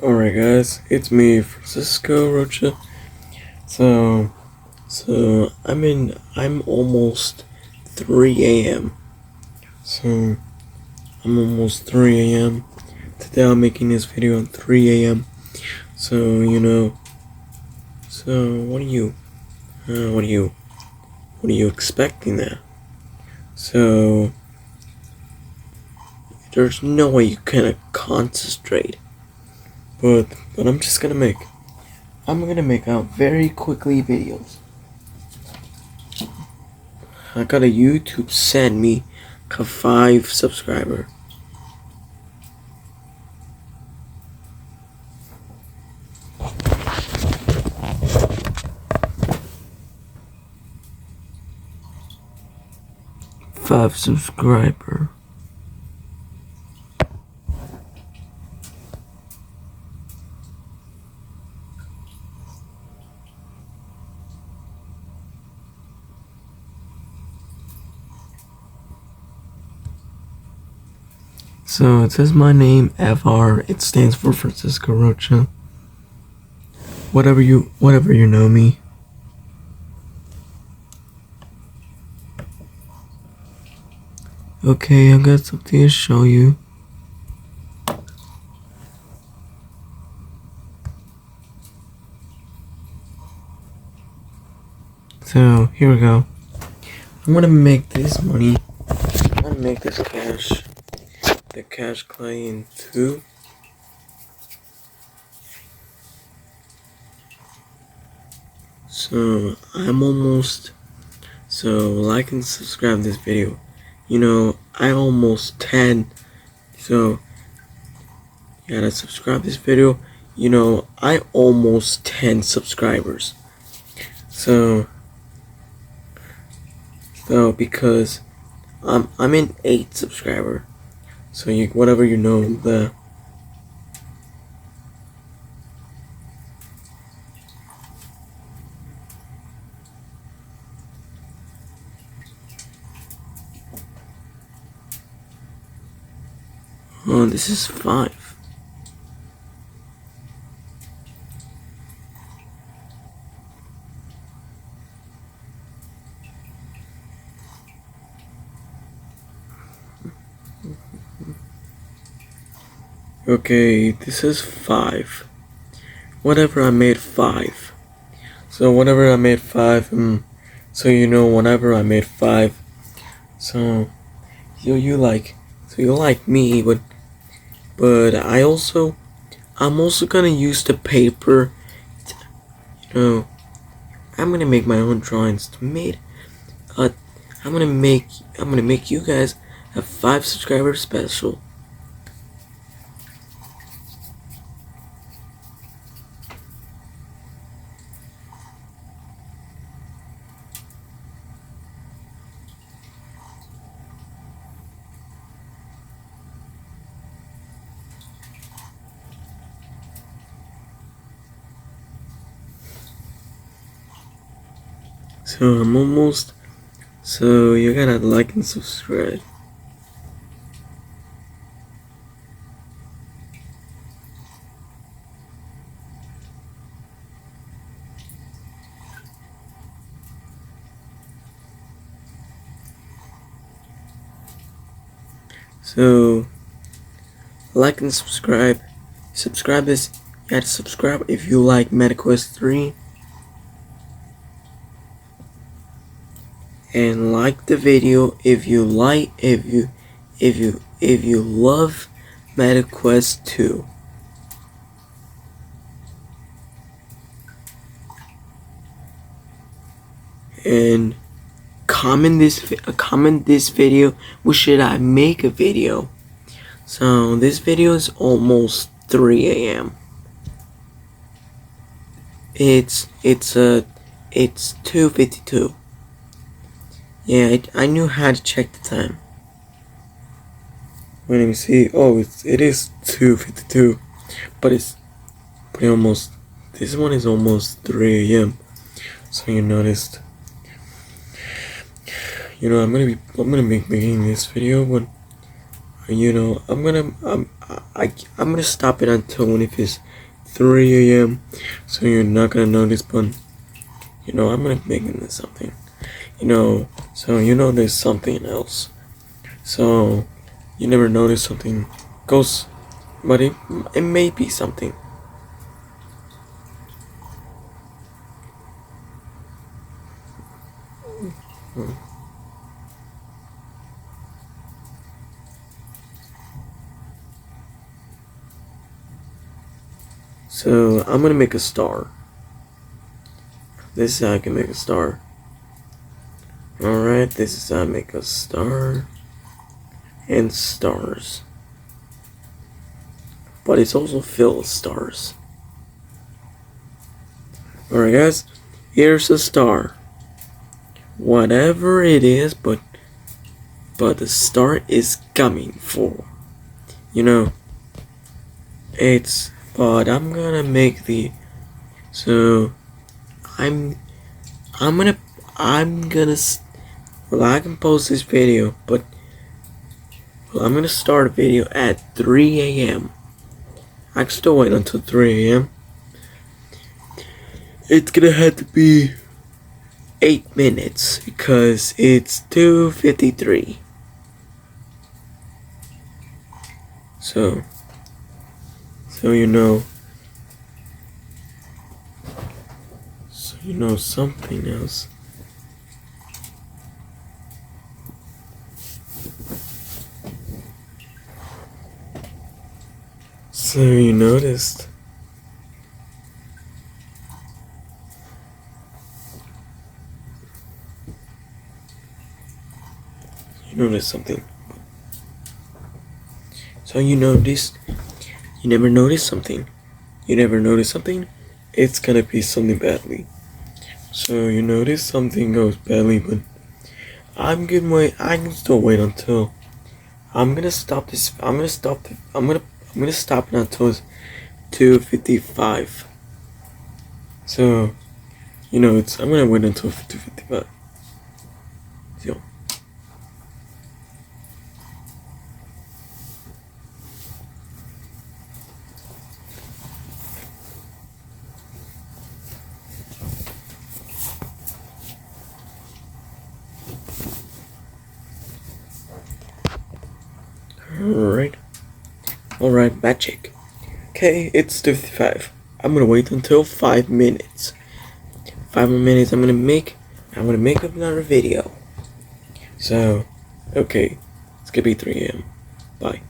Alright guys, it's me, Francisco Rocha. I'm almost 3 a.m. So I'm almost 3 a.m. Today I'm making this video at 3 a.m. So what are you expecting there? So there's no way you can concentrate. But I'm just gonna make out very quickly videos. I got a YouTube send me a 5 subscriber. Five subscriber. So it says my name, FR. It stands for Francisco Rocha. Whatever you know me. Okay, I've got something to show you. So here we go. I'm gonna make this money. I'm gonna make this cash. The cash clay in 2. So I'm almost. So like and subscribe this video. I almost 10. So you gotta subscribe this video. I almost 10 subscribers. So because I'm in 8 subscriber. So whatever the oh, this is 5. Okay, this is 5. Whatever, I made 5. So whenever I made 5, whenever I made 5, so you like me, but I'm also gonna use the paper. I'm gonna make my own drawings to I'm gonna make you guys a 5 subscriber special. So I'm almost. So you gotta like and subscribe. So like and subscribe. Subscribe this. You gotta subscribe if you like MetaQuest 3. And like the video if you love MetaQuest 2. And comment this video. What should I make a video? So this video is almost 3 a.m. It's 2:52. Yeah, I knew how to check the time. Wait, let me see. Oh, it is 2:52, but it's almost. This one is almost 3 a.m. So you noticed. I'm gonna be making this video, but I'm gonna stop it until when 3 a.m. So you're not gonna notice, but I'm gonna make this something. So there's something else. So you never notice something goes, but it may be something. So I'm gonna make a star. This is how I can make a star. Alright, this is how I make a star. And stars. But it's also filled with stars. Alright guys, here's a star. Whatever it is, but the star is coming for. But I'm gonna make so I'm gonna I can post this video, but I'm gonna start a video at 3 a.m. I can still wait until 3 a.m. It's gonna have to be 8 minutes because it's 2:53. So something else. So you noticed. You noticed something. So you noticed. You never noticed something. You never noticed something. It's gonna be something badly. So you notice something goes badly, but I can still wait until I'm gonna stop this. I'm gonna stop it until it's 2:55. So I'm gonna wait until 2:55. So Alright, magic. Okay, it's 2:55. I'm gonna wait until 5 minutes. 5 more minutes. I'm gonna make up another video. So, okay, it's gonna be 3 a.m. Bye.